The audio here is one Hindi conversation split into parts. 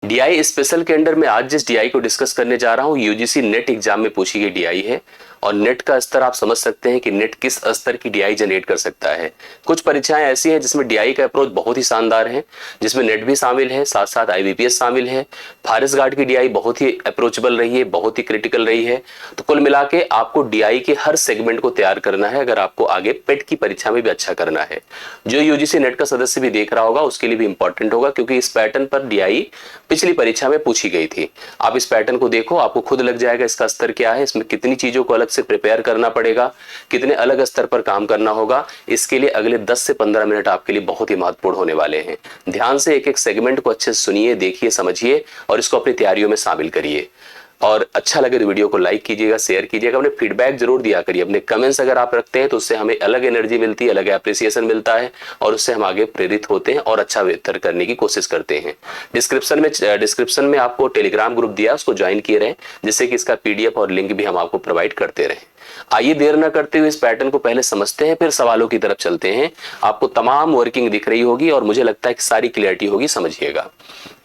डीआई स्पेशल के अंडर में आज जिस डीआई को डिस्कस करने जा रहा हूं यूजीसी नेट एग्जाम में पूछी गई डीआई है। और नेट का स्तर आप समझ सकते हैं कि नेट किस स्तर की डीआई जनरेट कर सकता है। कुछ परीक्षाएं ऐसी हैं जिसमें डीआई का अप्रोच बहुत ही शानदार है, जिसमें नेट भी शामिल है, साथ साथ आईबीपीएस शामिल है। फॉरेस्ट गार्ड की डीआई बहुत ही अप्रोचेबल रही है, बहुत ही क्रिटिकल रही है। तो कुल मिला के आपको डीआई के हर सेगमेंट को तैयार करना है अगर आपको आगे पेट की परीक्षा में भी अच्छा करना है। जो यूजीसी नेट का सदस्य भी देख रहा होगा उसके लिए भी इंपॉर्टेंट होगा, क्योंकि इस पैटर्न पर डीआई पिछली परीक्षा में पूछी गई थी। आप इस पैटर्न को देखो, आपको खुद लग जाएगा इसका स्तर क्या है, इसमें कितनी चीजों को अलग से प्रिपेयर करना पड़ेगा, कितने अलग स्तर पर काम करना होगा। इसके लिए अगले 10 से 15 मिनट आपके लिए बहुत ही महत्वपूर्ण होने वाले हैं। ध्यान से एक एक सेगमेंट को अच्छे से सुनिए, देखिए, समझिए और इसको अपनी तैयारियों में शामिल करिए। और अच्छा लगे तो वीडियो को लाइक कीजिएगा, शेयर कीजिएगा, अपने फीडबैक जरूर दिया करिए। अपने कमेंट्स अगर आप रखते हैं तो उससे हमें अलग एनर्जी मिलती है, अलग एप्रिसिएशन मिलता है और उससे हम आगे प्रेरित होते हैं और अच्छा बेहतर करने की कोशिश करते हैं। डिस्क्रिप्शन में आपको टेलीग्राम ग्रुप दिया, उसको ज्वाइन किए रहें, जिससे कि इसका पीडीएफ और लिंक भी हम आपको प्रोवाइड करते रहें। आइए देर न करते हुए इस पैटर्न को पहले समझते हैं, फिर सवालों की तरफ चलते हैं। आपको तमाम वर्किंग दिख रही होगी और मुझे लगता है कि सारी क्लियरिटी होगी, समझिएगा।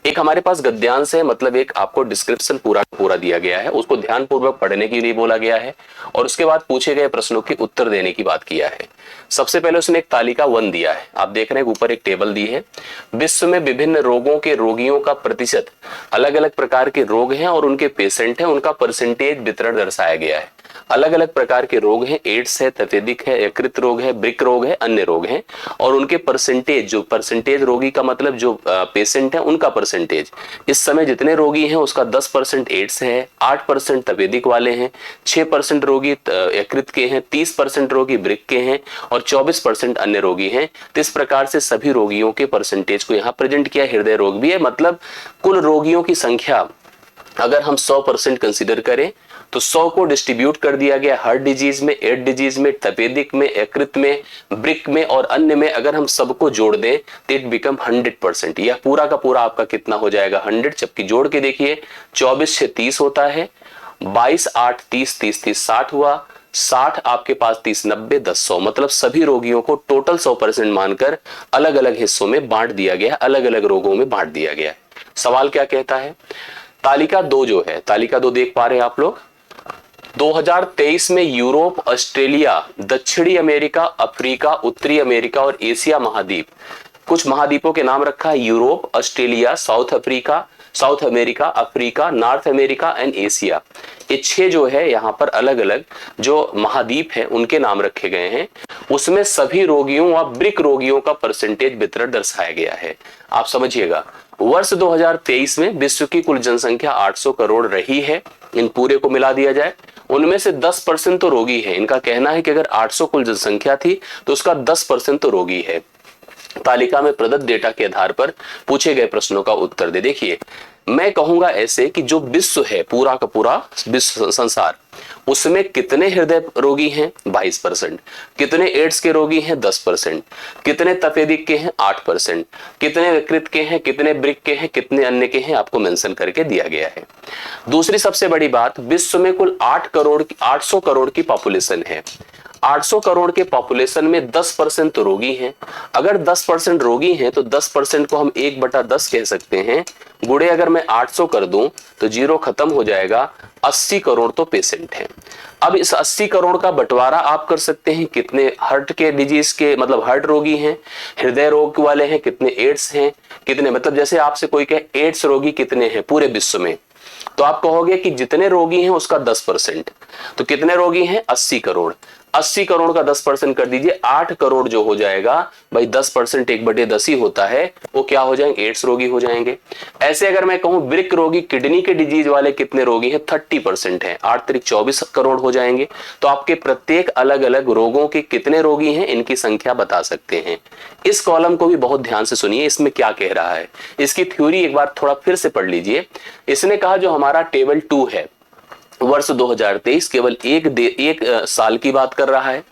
एक हमारे पास गद्यांश है, मतलब एक आपको डिस्क्रिप्शन पूरा दिया गया है, उसको ध्यानपूर्वक पढ़ने के लिए बोला गया है और उसके बाद पूछे गए प्रश्नों के उत्तर देने की बात किया है। सबसे पहले उसने एक तालिका 1 दिया है, आप देख रहे हैं ऊपर एक टेबल दी है। विश्व में विभिन्न रोगों के रोगियों का प्रतिशत, अलग अलग प्रकार के रोग हैं और उनके पेशेंट हैं, उनका परसेंटेज वितरण दर्शाया गया है। अलग अलग प्रकार के रोग हैं, एड्स है, तपेदिक है, यकृत रोग है, ब्रिक रोग है, अन्य रोग हैं और उनके परसेंटेज, जो परसेंटेज रोगी का मतलब जो पेशेंट है उनका परसेंटेज, इस समय जितने रोगी हैं उसका 10% एड्स है, 8% तपेदिक वाले हैं, 6% रोगी यकृत के हैं, 30% रोगी ब्रिक के हैं और 24% अन्य रोगी हैं। तो इस प्रकार से सभी रोगियों के परसेंटेज को यहाँ प्रेजेंट किया। हृदय रोग भी है, मतलब कुल रोगियों की संख्या अगर हम 100% कंसीडर करें तो 100 को डिस्ट्रीब्यूट कर दिया गया हार्ट डिजीज में, एड डिजीज में, तपेदिक में, यकृत में, ब्रिक में और अन्य में। अगर हम सबको जोड़ दें तो इट बिकम 100%। यह पूरा का पूरा आपका कितना हो जाएगा 100। जबकि जोड़ के देखिए 24 से 30 होता है, 22 8 30 30 30 60 हुआ, 60 आपके पास, 30 90 10 100, मतलब सभी रोगियों को टोटल 100% मानकर अलग अलग हिस्सों में बांट दिया गया, अलग अलग रोगों में बांट दिया गया। सवाल क्या कहता है, तालिका 2 जो है, तालिका 2 देख पा रहे हैं आप लोग। 2023 में यूरोप, ऑस्ट्रेलिया, दक्षिणी अमेरिका, अफ्रीका, उत्तरी अमेरिका और एशिया महाद्वीप, कुछ महाद्वीपों के नाम रखा है, Europe, Australia, south America, Africa, north America and Asia. ये 6 जो है यहाँ पर अलग अलग जो महाद्वीप है उनके नाम रखे गए हैं। उसमें सभी रोगियों व ब्रिक रोगियों का परसेंटेज वितरण दर्शाया गया है। आप समझिएगा, वर्ष 2023 में विश्व की कुल जनसंख्या 800 करोड़ रही है। इन पूरे को मिला दिया जाए, उनमें से 10% तो रोगी है। इनका कहना है कि अगर 800 कुल जनसंख्या थी तो उसका 10% तो रोगी है। तालिका में प्रदत्त डेटा के आधार पर पूछे गए प्रश्नों का उत्तर दे। देखिए, मैं कहूंगा ऐसे कि जो विश्व है, पूरा का पूरा विश्व संसार, उसमें कितने हृदय रोगी हैं 22%, कितने एड्स के रोगी हैं 10%, कितने तपेदिक के हैं 8%, कितने यकृत के हैं, कितने ब्रिक के हैं, कितने अन्य के हैं, आपको मेंशन करके दिया गया है। दूसरी सबसे बड़ी बात, विश्व में कुल 800 करोड़ की पॉपुलेशन है। 800 करोड़ के पॉपुलेशन में 10% तो रोगी हैं। अगर 10% रोगी हैं तो 10% को हम 1/10 कह सकते हैं। गुणे अगर मैं 800 कर दूं तो जीरो खत्म हो जाएगा। 80 करोड़ तो पेशेंट हैं। अब इस 80 करोड़ का बंटवारा आप कर सकते हैं, कितने हार्ट के डिजीज के मतलब हार्ट रोगी हैं, हृदय रोग वाले हैं, कितने एड्स हैं, कितने, मतलब जैसे आपसे कोई कहे एड्स रोगी कितने हैं पूरे विश्व में, तो आप कहोगे कि जितने रोगी हैं उसका 10%। तो कितने रोगी हैं 80 करोड़। 80 करोड़ का 10% कर दीजिए, 8 करोड़ जो हो जाएगा भाई, 10% 1/10 ही होता है, वो क्या हो जाएंगे, एड्स रोगी हो जाएंगे। ऐसे अगर मैं कहूं ब्रिक रोगी, किडनी के डिजीज वाले कितने रोगी हैं, 30% है, 8 3 24 करोड़ हो जाएंगे। तो आपके प्रत्येक अलग अलग रोगों के कितने रोगी हैं इनकी संख्या बता सकते हैं। इस कॉलम को भी बहुत ध्यान से सुनिए, इसमें क्या कह रहा है, इसकी थ्योरी एक बार थोड़ा फिर से पढ़ लीजिए। इसने कहा जो हमारा टेबल 2 है, वर्ष 2023 केवल एक साल की बात कर रहा है,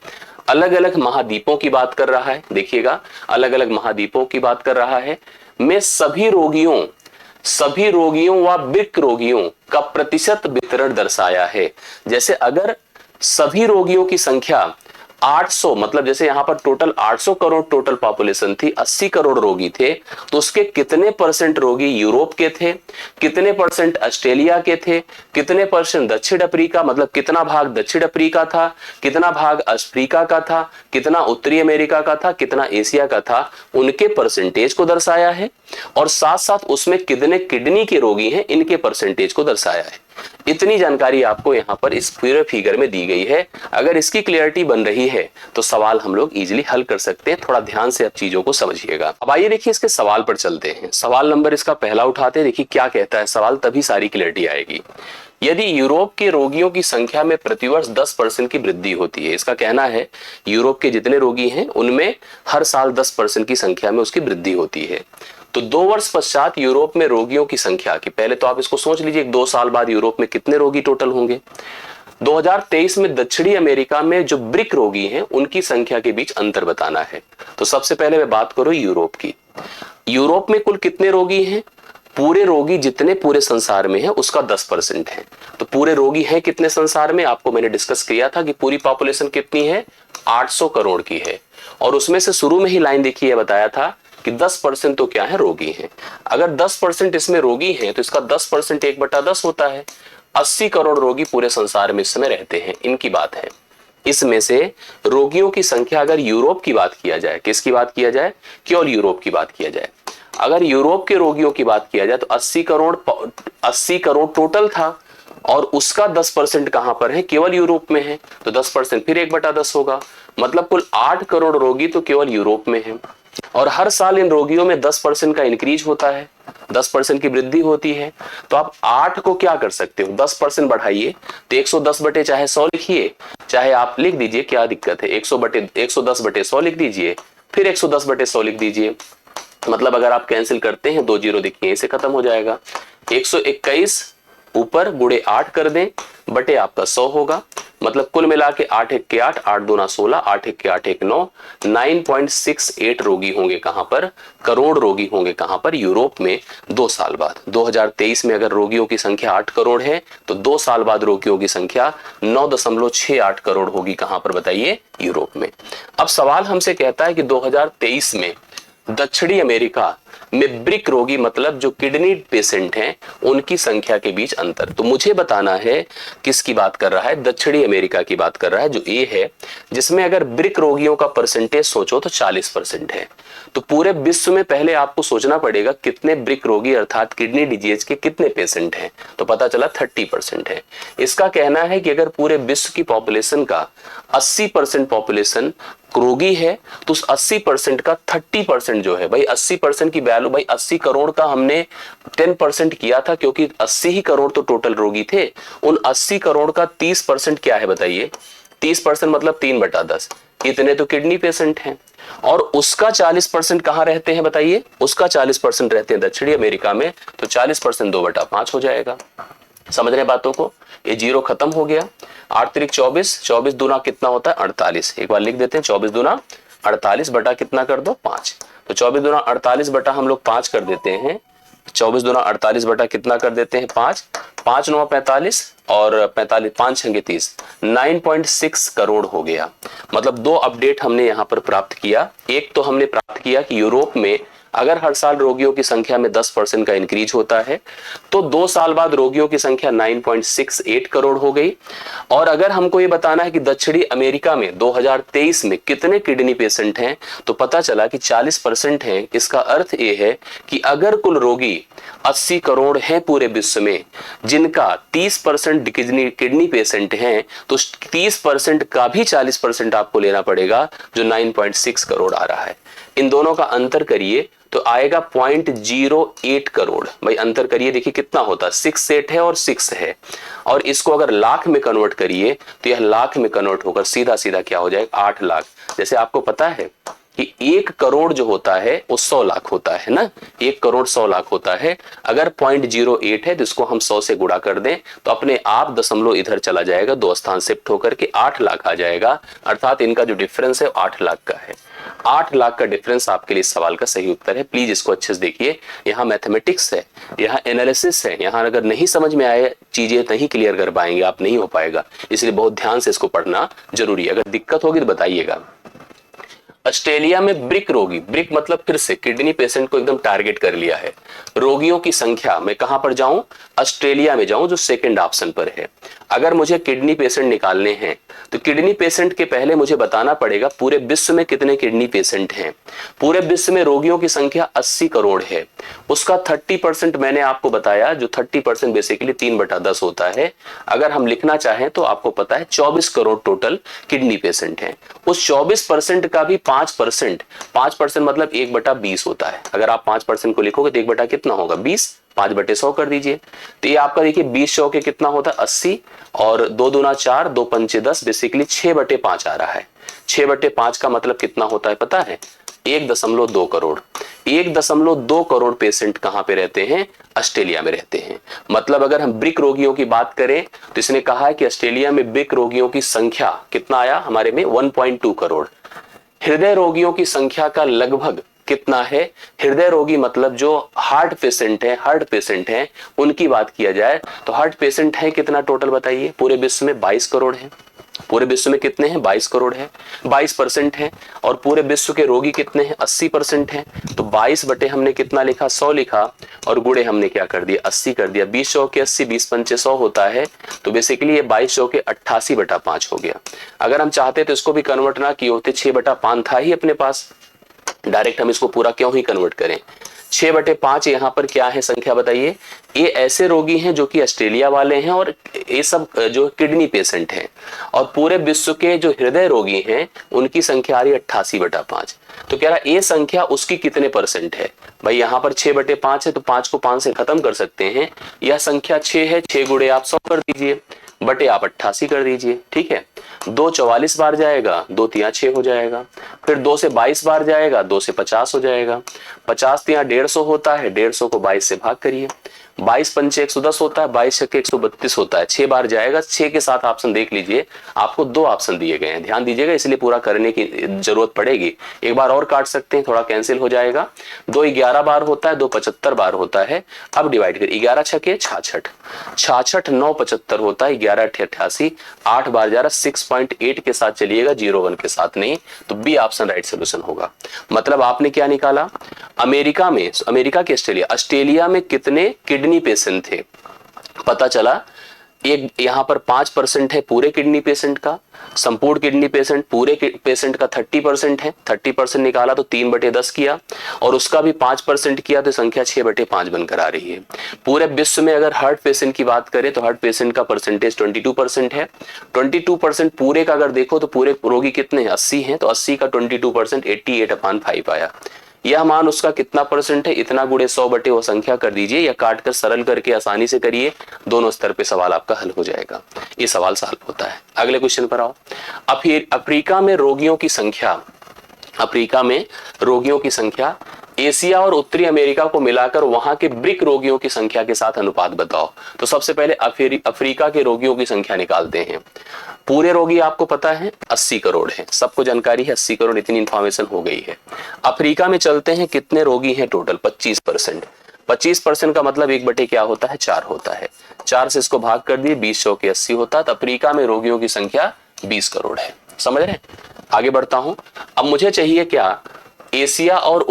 अलग अलग महाद्वीपों की बात कर रहा है। देखिएगा, अलग अलग महाद्वीपों की बात कर रहा है, में सभी रोगियों व ब्रिक रोगियों का प्रतिशत वितरण दर्शाया है। जैसे अगर सभी रोगियों की संख्या 800 मतलब जैसे यहां पर टोटल 800 करोड़ टोटल पॉपुलेशन थी, 80 करोड़ रोगी थे, तो उसके कितने परसेंट रोगी यूरोप के थे, कितने परसेंट ऑस्ट्रेलिया के थे, कितने परसेंट दक्षिण अफ्रीका मतलब कितना भाग दक्षिण अफ्रीका था, कितना भाग अफ्रीका का था, कितना उत्तरी अमेरिका का था, कितना एशिया का था, उनके परसेंटेज को दर्शाया है। और साथ साथ उसमें कितने किडनी के रोगी हैं इनके परसेंटेज को दर्शाया है। इतनी जानकारी आपको यहाँ पर इस पूरे फिगर में दी गई है। अगर इसकी क्लियरिटी बन रही है तो सवाल हम लोग इजीली हल कर सकते हैं। थोड़ा ध्यान से अब चीजों को समझिएगा। अब आइए देखिए इसके सवाल पर चलते हैं। सवाल नंबर इसका पहला उठाते हैं, देखिए क्या कहता है सवाल, तभी सारी क्लियरिटी आएगी। यदि यूरोप के रोगियों की संख्या में प्रतिवर्ष 10% की वृद्धि होती है, इसका कहना है यूरोप के जितने रोगी हैं उनमें हर साल 10% की संख्या में उसकी वृद्धि होती है, तो 2 वर्ष पश्चात यूरोप में रोगियों की संख्या की, पहले तो आप इसको सोच लीजिए 2 साल बाद यूरोप में कितने रोगी टोटल होंगे। 2023 में दक्षिणी अमेरिका में जो ब्रिक रोगी हैं उनकी संख्या के बीच अंतर बताना है। तो सबसे पहले मैं बात करूं यूरोप की। यूरोप में कुल कितने रोगी हैं? पूरे रोगी जितने पूरे संसार में है उसका 10% है। तो पूरे रोगी हैं कितने संसार में, आपको मैंने डिस्कस किया था कि पूरी पॉपुलेशन कितनी है, 800 करोड़ की है। और उसमें से शुरू में ही लाइन देखिए बताया था कि 10% तो क्या है, रोगी हैं। अगर 10% इसमें रोगी हैं तो इसका 10% 1/10 होता है। 80 करोड़ रोगी पूरे संसार में इस समय रहते हैं, इनकी बात है। इसमें से रोगियों की संख्या अगर यूरोप की बात किया जाए, किसकी बात किया जाए, केवल यूरोप की बात किया जाए, अगर यूरोप के रोगियों की बात किया जाए तो 80 करोड़ टोटल था और उसका 10% कहां पर है, केवल यूरोप में है। तो 10% फिर 1/10 होगा, मतलब कुल 8 करोड़ रोगी तो केवल यूरोप में है। और हर साल इन रोगियों में 10% का इंक्रीज होता है, 10% की वृद्धि होती है। तो आप 8 को क्या कर सकते हो, 10% बढ़ाइए तो 110 बटे चाहे 100 लिखिए, चाहे आप लिख दीजिए, क्या दिक्कत है, 110 बटे 100 लिख दीजिए, फिर 110 बटे 100 लिख दीजिए। मतलब अगर आप कैंसिल करते हैं 2 जीरो देखिए इसे खत्म हो जाएगा। 121 ऊपर गुणे 8 कर दें बटे आपका 100 होगा। मतलब कुल मिला के 8 1 के 8, 8 दूना 16, 8 1 के 8 1 9, 9.68 रोगी होंगे कहां पर, करोड़ रोगी होंगे कहां पर, यूरोप में 2 साल बाद। 2023 में अगर रोगियों की संख्या 8 करोड़ है तो 2 साल बाद रोगियों की संख्या 9.68 करोड़ होगी कहां पर बताइए, यूरोप में। अब सवाल हमसे कहता है कि 2023 में दक्षिणी अमेरिका में ब्रिक रोगी मतलब जो किडनी पेशेंट हैं उनकी संख्या के बीच अंतर। तो मुझे बताना है किसकी बात कर रहा है, दक्षिणी अमेरिका की बात कर रहा है, जो ए है, जिसमें अगर ब्रिक रोगियों का परसेंटेज सोचो तो 40% है। तो पूरे विश्व में पहले आपको सोचना पड़ेगा कितने ब्रिक रोगी अर्थात किडनी डिजीज के कितने पेशेंट हैं, तो पता चला 30% है। इसका कहना है कि अगर पूरे विश्व की पॉपुलेशन का 80% पॉपुलेशन रोगी है तो उस 80% का 30% जो है भाई, 80% की वैल्यू भाई 80 करोड़ का हमने 10% किया था क्योंकि 80 ही करोड़ तो टोटल रोगी थे। उन 80 करोड़ का 30% क्या है बताइए, 30% मतलब 3/10, इतने तो किडनी पेशेंट हैं। और उसका 40% कहां रहते हैं बताइए, उसका 40% रहते हैं दक्षिणी अमेरिका में, तो 40% 2/5 हो जाएगा। समझ रहे बातों को, ये जीरो खत्म हो गया। 8 त्रिक 24, 24 दूना कितना होता है 48, एक बार लिख देते हैं 24 दूना 48 बटा कितना कर दो 5, तो 24 दूना 48 बटा हम लोग 5 कर देते हैं, 24 दूना 48 बटा कितना कर देते हैं 5, 5 9 45 और 45 5 6 30, 9.6 करोड़ हो गया। मतलब 2 अपडेट हमने यहाँ पर प्राप्त किया। एक तो हमने प्राप्त किया कि यूरोप में अगर हर साल रोगियों की संख्या में 10% का इंक्रीज होता है तो 2 साल बाद रोगियों की संख्या 9.68 करोड़ हो गई। और अगर हमको ये बताना है कि दक्षिणी अमेरिका में 2023 में कितने किडनी पेशेंट हैं तो पता चला कि 40% हैं। इसका अर्थ ये है कि अगर कुल रोगी 80 करोड़ हैं पूरे विश्व में, जिनका 30% किडनी पेशेंट हैं, तो 30% का भी 40% आपको लेना पड़ेगा, जो 9.6 करोड़ आ रहा है। इन दोनों का अंतर करिए तो आएगा 0.08 करोड़। भाई अंतर करिए, देखिए कितना होता है, 6 8 है और 6 है, और इसको अगर लाख में कन्वर्ट करिए तो यह लाख में कन्वर्ट होकर सीधा सीधा क्या हो जाएगा 8 लाख। जैसे आपको पता है कि 1 करोड़ जो होता है वो 100 लाख होता है ना, 1 करोड़ 100 लाख होता है। अगर 0.08 है तो इसको हम 100 से गुणा कर दें तो अपने आप दशमलव इधर चला जाएगा, 2 स्थान शिफ्ट होकर के 8 लाख आ जाएगा। अर्थात इनका जो डिफरेंस है 8 लाख का है। 8 लाख का डिफरेंस आपके लिए इस सवाल का सही उत्तर है। प्लीज इसको अच्छे से देखिए, यहाँ मैथमेटिक्स है, यहाँ एनालिसिस है, यहाँ अगर नहीं समझ में आए चीजें नहीं क्लियर कर पाएंगे आप, नहीं हो पाएगा, इसलिए बहुत ध्यान से इसको पढ़ना जरूरी है। अगर दिक्कत होगी तो बताइएगा। ऑस्ट्रेलिया में ब्रिक रोगी, ब्रिक मतलब फिर से किडनी पेशेंट को एकदम टारगेट कर लिया है। रोगियों की संख्या, मैं कहां पर जाऊं, ऑस्ट्रेलिया में जाऊं जो सेकंड ऑप्शन पर है। अगर मुझे किडनी पेशेंट निकालने हैं तो किडनी पेशेंट के पहले मुझे बताना पड़ेगा पूरे विश्व में कितने किडनी पेशेंट हैं। पूरे विश्व में रोगियों की संख्या 80 करोड़ है, उसका 30% मैंने आपको बताया, जो 30% बेसिकली 3/10 होता है। अगर हम लिखना चाहें तो आपको पता है 24 करोड़ टोटल किडनी पेशेंट हैं। उस 24% का भी 5% मतलब 1/20 होता है। अगर आप 5% को लिखोगे तो 1 कितना होगा, 20, 5/100 कर दीजिए। तो ये आपका देखिए 20 के कितना होता है, 80, और 2 दूना 4, 2 पंचे 10, बेसिकली 6/5 आ रहा है। 6/5 का मतलब कितना होता है पता है, 1.2 करोड़। 1.2 करोड़ पेशेंट कहां पे रहते हैं, ऑस्ट्रेलिया में रहते हैं। मतलब अगर हम ब्रिक रोगियों की बात करें तो इसने कहा है कि ऑस्ट्रेलिया में ब्रिक रोगियों की संख्या कितना आया हमारे में, 1.2 करोड़। हृदय रोगियों की संख्या का लगभग कितना है, हृदय रोगी मतलब जो हार्ट पेशेंट हैं उनकी बात किया जाए तो हार्ट पेशेंट है कितना टोटल बताइए, पूरे विश्व में 22 करोड़ है। पूरे विश्व में कितने हैं, 22 करोड़ है, 22% है। और पूरे विश्व के रोगी कितने हैं, 80% हैं। तो 22 बटे हमने कितना लिखा, 100 लिखा, और गुणे हमने क्या कर दिया, 80 कर दिया। 20 के 80, 20 पंचे 100 होता है। तो बेसिकली ये 22 के 88/5 हो गया। अगर हम चाहते तो इसको भी कन्वर्ट ना किए होते, 6/5 था ही अपने पास, डायरेक्ट हम इसको पूरा क्यों ही कन्वर्ट करें। 6/5 यहाँ पर क्या है संख्या बताइए, ये ऐसे रोगी हैं जो कि ऑस्ट्रेलिया वाले हैं और ये सब जो किडनी पेशेंट हैं। और पूरे विश्व के जो हृदय रोगी हैं उनकी संख्या आ रही है 88/5। तो कह रहा ये संख्या उसकी कितने परसेंट है भाई, यहाँ पर 6/5 है तो 5 को 5 से खत्म कर सकते हैं। यह संख्या 6 है, 6 गुणे आप 100 कर दीजिए, बटे आप 88 कर दीजिए, ठीक है। 2 44 बार जाएगा, 2 तिया 6 हो जाएगा। फिर 2 से 22 बार जाएगा, 2 से 50 हो जाएगा। 50 तिया 150 होता है, 150 को 22 से भाग करिए। 22 पंचे 110 होता है, 22 छक्के 132 होता है। 6 बार जाएगा, 6 के साथ ऑप्शन देख लीजिए, आपको 2 ऑप्शन दिए गए हैं, ध्यान दीजिएगा, इसलिए पूरा करने की जरूरत पड़ेगी। एक बार और काट सकते हैं, थोड़ा कैंसिल हो जाएगा। 2 11 बार होता है, 2 75 बार होता है। अब डिवाइड कर, 11 छक्के 66, 66 9 75 होता है, 11 88, 8 बार जा रहा, 6.8 के साथ चलिएगा, 01 के साथ नहीं। तो बी ऑप्शन राइट सोल्यूशन होगा। मतलब आपने क्या निकाला, अमेरिका के ऑस्ट्रेलिया में कितने किडनी पेशेंट थे, पता चला एक यहाँ पर 5% है पूरे किडनी पेशेंट का, संपूर्ण किडनी पेशेंट पूरे पेशेंट का 30% है। 30% निकाला तो 3/10 किया, और उसका भी 5% किया तो संख्या 6/5 बनकर आ रही है। पूरे विश्व में अगर हार्ट पेशेंट की बात करें तो हार्ट पेशेंट का परसेंटेज 22% है। 22% पूरे का अगर देखो तो पूरे रोगी कितने हैं, 80 हैं, तो 80 का 22% 88/5 आया। यह मान उसका कितना परसेंट है, इतना गुणे 100 बटे वो संख्या कर दीजिए, या काट कर सरल करके आसानी से करिए, दोनों स्तर पे सवाल आपका हल हो जाएगा। ये सवाल सॉल्व होता है। अगले क्वेश्चन पर आओ। अफ्रीका में रोगियों की संख्या एशिया और उत्तरी अमेरिका को मिलाकर वहां के ब्रिक रोगियों की संख्या के साथ अनुपात बताओ। तो सबसे पहले अफ्रीका के रोगियों की संख्या निकालते हैं। पूरे रोगी आपको पता है 80 करोड़ है, सबको जानकारी है 80 करोड़, इतनी इंफॉर्मेशन हो गई है। अफ्रीका में चलते हैं, कितने रोगी हैं टोटल, 25%। 25% का मतलब 1 क्या होता है, 4 होता है। 4 से इसको भाग कर दिए, 20 के 80 होता है। तो अफ्रीका में रोगियों की संख्या 20 करोड़ है। समझ रहे हैं, आगे बढ़ता हूं। अब मुझे चाहिए क्या, एशिया और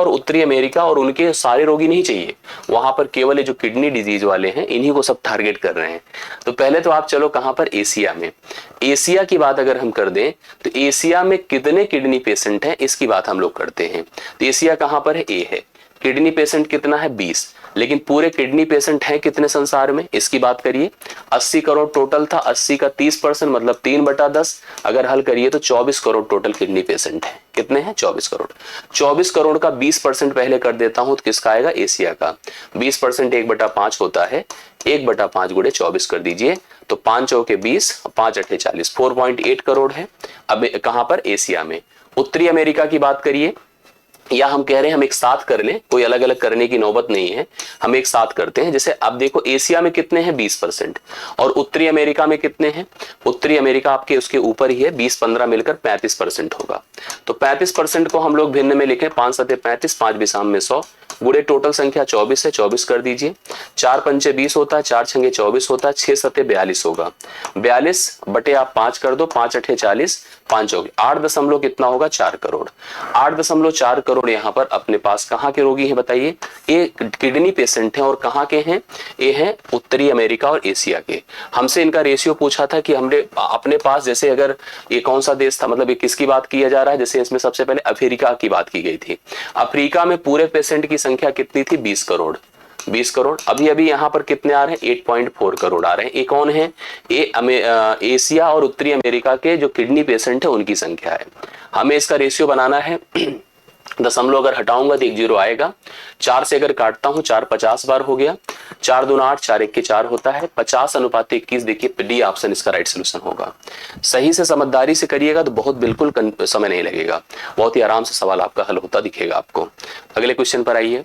उत्तरी अमेरिका और उनके सारे रोगी नहीं चाहिए, वहां पर केवल ये जो किडनी डिजीज वाले हैं इन्हीं को सब टारगेट कर रहे हैं। तो पहले तो आप चलो कहां पर, एशिया में। एशिया की बात अगर हम कर दें तो एशिया में कितने किडनी पेशेंट हैं इसकी बात हम लोग करते हैं। तो एशिया कहां पर है, ए है। किडनी पेशेंट कितना है, 20। लेकिन पूरे किडनी पेशेंट हैं कितने संसार में, इसकी बात करिए। 80 करोड़ टोटल था, 80 का 30% मतलब 3/10। अगर हल करिए तो 24 करोड़ टोटल किडनी पेशेंट है। कितने हैं, 24 करोड़। 24 करोड़ का 20% पहले कर देता हूं तो किसका आएगा, एशिया का। 20% 1/5 होता है, 1/5 गुणे 24 कर दीजिए, तो 5 चौके 20, 5 अट्ठे 40, 4.8 करोड़ है। अब कहां पर, एशिया में। उत्तरी अमेरिका की बात करिए, या हम कह रहे हैं हम एक साथ कर लें, कोई अलग अलग करने की नौबत नहीं है, हम एक साथ करते हैं। जैसे अब देखो एशिया में कितने हैं 20% और उत्तरी अमेरिका में कितने हैं, उत्तरी अमेरिका आपके उसके ऊपर ही है, 20-15 मिलकर 35% होगा। तो 35% को हम लोग भिन्न में लिखें, 5 सते 35, 5 बिसाम में 100, गुणे टोटल संख्या 24 है, 24 कर दीजिए, 4 पंचे 20 होता है, 4 छंगे 24 होता है, 6 सते 42 होगा, 42 बटे आप 5 कर दो, 5 अठे 40, 5 हो गए, 8 दशमलव कितना होगा 4 करोड़। 8.4 करोड़ यहाँ पर अपने पास कहाँ के रोगी हैं बताइए, ये किडनी पेशेंट हैं और कहाँ के हैं, ये हैं उत्तरी अमेरिका और एशिया के। हमसे इनका रेशियो पूछा था कि हमने अपने पास, जैसे अगर ये कौन सा देश था, मतलब ये किसकी बात किया जा रहा है, जैसे इसमें सबसे पहले अफ्रीका की बात की गई थी। अफ्रीका में पूरे पेशेंट की संख्या कितनी थी 20 करोड़, 20 करोड़। अभी अभी यहाँ पर कितने आ रहे हैं 8.4 करोड़ आ रहे हैं। ये कौन है, ये एशिया और उत्तरी अमेरिका के जो किडनी पेशेंट है उनकी संख्या है। हमें इसका रेशियो बनाना है, दशमलव अगर हटाऊंगा तो 1 0 आएगा, 4 से अगर काटता हूं 4 50 बार हो गया, 4 दूना 8, 4 1 के 4 होता है, 50:21। देखिए डी ऑप्शन इसका राइट सोल्यूशन होगा। सही से समझदारी से करिएगा तो बहुत बिल्कुल समय नहीं लगेगा, बहुत ही आराम से सवाल आपका हल होता दिखेगा आपको। अगले क्वेश्चन पर आइए,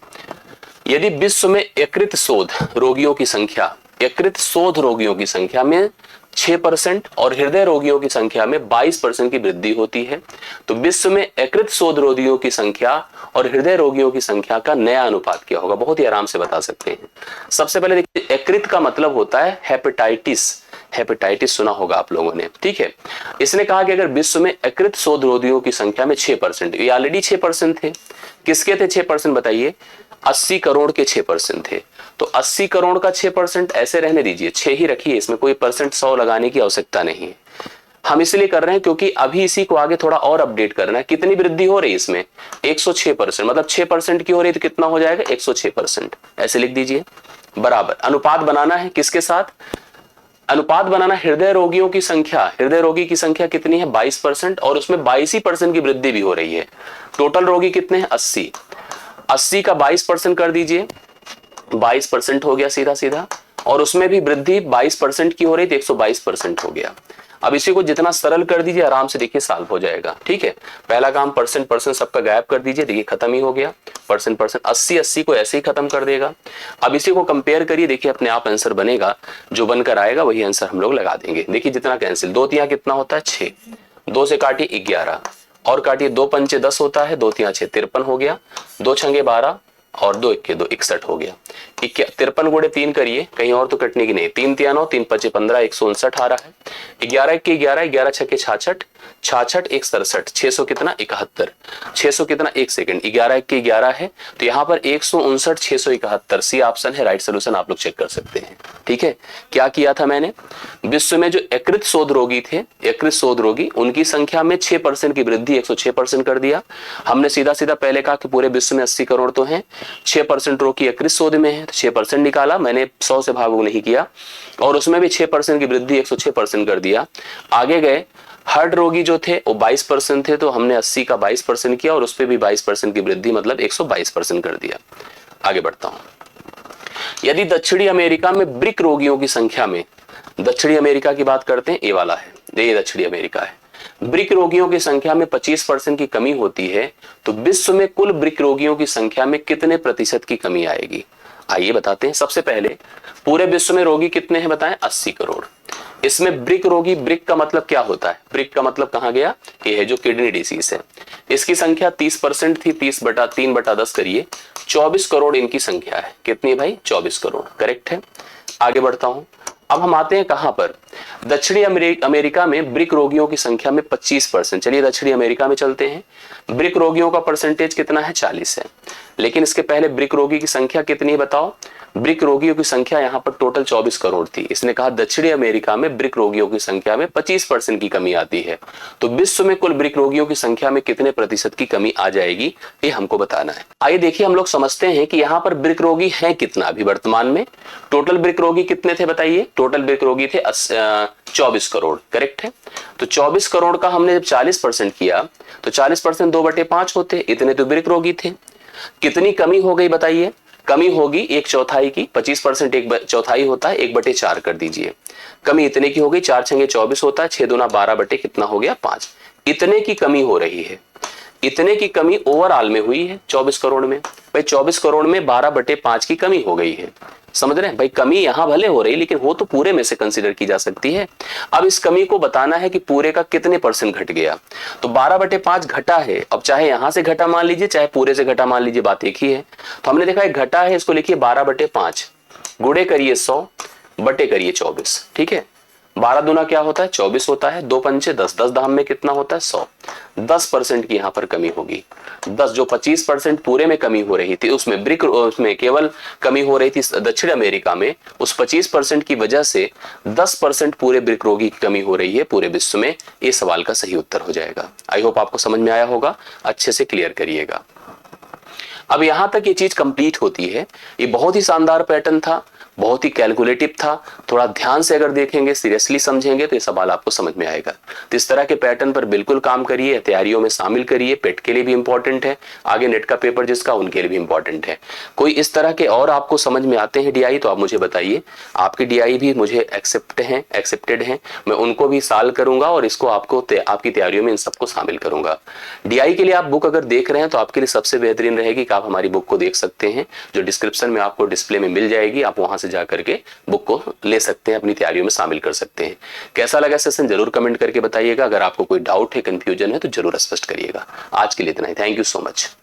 यदि विश्व में यकृत शोध रोगियों की संख्या, यकृत शोध रोगियों की संख्या में 6% और हृदय रोगियों की संख्या में 22% की वृद्धि होती है, तो विश्व में यकृत शोध रोगियों की संख्या और हृदय रोगियों की संख्या का नया अनुपात क्या होगा, बहुत ही आराम से बता सकते हैं। सबसे पहले देखिए, यकृत का मतलब होता है हेपेटाइटिस, हेपेटाइटिस सुना होगा आप लोगों ने, ठीक है। इसने कहा कि अगर विश्व में यकृत शोध रोगियों की संख्या में 6%, ये ऑलरेडी 6% थे, किसके थे 6% बताइए, 80 करोड़ के 6% थे। तो 80 करोड़ का 6% ऐसे रहने दीजिए, 6 ही रखिए, इसमें कोई परसेंट 100 लगाने की आवश्यकता नहीं है। हम इसलिए कर रहे हैं क्योंकि अभी इसी को आगे थोड़ा और अपडेट करना है। कितनी वृद्धि हो रही है इसमें 106%, मतलब 6% की हो रही है तो कितना हो जाएगा 106%, ऐसे लिख दीजिए। बराबर अनुपात बनाना है किसके साथ, अनुपात बनाना हृदय रोगियों की संख्या, हृदय रोगी की संख्या कितनी है 22% और उसमें 22% की वृद्धि भी हो रही है। टोटल रोगी कितने हैं 80, 80 का 22% कर दीजिए, 22% हो गया सीधा सीधा, और उसमें भी वृद्धि 22% की हो रही थी, 122% हो गया। अब इसी को जितना सरल कर दीजिए आराम से देखिए सॉल्व हो जाएगा, ठीक है। पहला काम परसेंट सबका गायब कर दीजिए, देखिए खत्म ही हो गया, परसेंट 80 को ऐसे ही खत्म कर देगा। अब इसी को कंपेयर करिए, देखिए अपने आप आंसर बनेगा, जो बनकर आएगा वही आंसर हम लोग लगा देंगे। देखिए जितना कैंसिल, 2 तिया कितना होता है 6, 2 से काटिए 11 और काटिए, 2 पंचे 10 होता है, 2 तिया 6 53 हो गया, 2 छंगे 12 और 2 इक्के 2 61 हो गया। 53 गुणे 3 करिए, कहीं और तो कटने की नहीं, 3 तिया 9, 3 पचे 15, 159 आ रहा है। 11 इक्के 11, 11 छक्के 66, 66 1 67, 600 कितना 71, 600 कितना 1 सेकंड, 11 इक्के 11 है, तो यहाँ पर 159 671 सी ऑप्शन है राइट सोल्यूशन, आप लोग चेक कर सकते हैं, ठीक है। क्या किया था मैंने, विश्व में जो यकृत शोध रोगी थे, यकृत शोध रोगी, उनकी संख्या में 6% की वृद्धि 106% कर दिया। हमने सीधा सीधा पहले कहा कि पूरे विश्व में 80 करोड़ तो हैं, 6% रोगी यकृत शोध में है, तो 6% निकाला मैंने, 100 से भाग नहीं किया, और उसमें भी 6% की वृद्धि 106% कर दिया। आगे गए, हार्ट रोगी जो थे वो 22% थे, तो हमने 80 का 22% किया और उस पर भी 22% की वृद्धि, मतलब 122% कर दिया। आगे बढ़ता हूं, यदि दक्षिणी अमेरिका में ब्रिक रोगियों की संख्या में, दक्षिणी अमेरिका की बात करते हैं, ये वाला है, ये दक्षिणी अमेरिका है, ब्रिक रोगियों की संख्या में 25% की कमी होती है, तो विश्व में कुल ब्रिक रोगियों की संख्या में कितने प्रतिशत की कमी आएगी, आइए बताते हैं। सबसे पहले पूरे विश्व में रोगी कितने हैं बताएं, 80 करोड़। इसमें ब्रिक रोगी, ब्रिक का मतलब क्या होता है, ब्रिक का मतलब कहां गया, ये है जो किडनी डिसीज है, इसकी संख्या 30% थी, 30/3/10 करिए, 24 करोड़ इनकी संख्या है। कितनी है भाई 24 करोड़, करेक्ट है। आगे बढ़ता हूं, अब हम आते हैं कहां पर, दक्षिणी अमेरिका में ब्रिक रोगियों की संख्या में 25%। चलिए दक्षिणी अमेरिका में चलते हैं, ब्रिक रोगियों का परसेंटेज कितना है 40 है, लेकिन इसके पहले ब्रिक रोगी की संख्या कितनी है बताओ, ब्रिक रोगियों की संख्या यहां पर टोटल 24 करोड़ थी। इसने कहा दक्षिणी अमेरिका में ब्रिक रोगियों की संख्या में 25% की कमी आती है, तो विश्व में कुल ब्रिक रोगियों की संख्या में कितने प्रतिशत की कमी आ जाएगी, ये हमको बताना है। आइए देखिए, हम लोग समझते हैं कि यहाँ पर ब्रिक रोगी है कितना अभी वर्तमान में, टोटल ब्रिक रोगी कितने थे बताइए, टोटल ब्रिक रोगी थे 24 करोड़, करेक्ट है। तो 24 करोड़ का हमने जब 40% किया तो 40% 2/5 होते, इतने तो ब्रिक रोगी थे। कितनी कमी हो गई बताइए, कमी होगी 1/4 की, 25% 1/4 होता है, 1/4 कर दीजिए, कमी इतने की हो गई, 4 छंगे 24 होता है, 6 दूना 12 बटे कितना हो गया 5, इतने की कमी हो रही है। इतने की कमी ओवरऑल में हुई है 24 करोड़ में। भाई 24 करोड़ में 12/5 की कमी हो गई है, समझ रहे हैं भाई। कमी यहां भले हो रही लेकिन वो तो पूरे में से कंसीडर की जा सकती है। अब इस कमी को बताना है कि पूरे का कितने % घट गया, तो 12/5 घटा है। अब चाहे यहां से घटा मान लीजिए चाहे पूरे से घटा मान लीजिए, बात एक ही है। तो हमने देखा है घटा है, इसको लिखिए 12/5, गुणे करिए 100 बटे करिए 24, ठीक है। 12 दूना क्या होता है 24 होता है, 2 पंचे 10, 10 धाम में कितना होता है 100। 10% की यहां पर कमी होगी। 10 जो 25% पूरे में कमी हो रही थी, उसमें केवल कमी हो रही थी दक्षिण अमेरिका में, उस 25% की वजह से 10% पूरे ब्रिक रोगी की कमी हो रही है पूरे विश्व में। ये सवाल का सही उत्तर हो जाएगा। आई होप आपको समझ में आया होगा, अच्छे से क्लियर करिएगा। अब यहां तक ये चीज कंप्लीट होती है। ये बहुत ही शानदार पैटर्न था, बहुत ही कैलकुलेटिव था। थोड़ा ध्यान से अगर देखेंगे, सीरियसली समझेंगे तो ये सवाल आपको समझ में आएगा। तो इस तरह के पैटर्न पर बिल्कुल काम करिए, तैयारियों में शामिल करिए। पेट के लिए भी इंपॉर्टेंट है, आगे नेट का पेपर जिसका उनके लिए भी इंपॉर्टेंट है। कोई इस तरह के और आपको समझ में आते हैं डीआई तो आप मुझे बताइए। आपकी डीआई भी मुझे एक्सेप्टेड है, मैं उनको भी साल करूंगा और इसको आपको आपकी तैयारियों में इन सबको शामिल करूंगा। डीआई के लिए आप बुक अगर देख रहे हैं तो आपके लिए सबसे बेहतरीन रहेगी कि आप हमारी बुक को देख सकते हैं, जो डिस्क्रिप्शन में आपको डिस्प्ले में मिल जाएगी। आप वहां से जाकर के बुक को ले सकते हैं, अपनी तैयारियों में शामिल कर सकते हैं। कैसा लगा सेशन जरूर कमेंट करके बताइएगा। अगर आपको कोई डाउट है, कंफ्यूजन है तो जरूर स्पष्ट करिएगा। आज के लिए इतना ही। Thank you so much.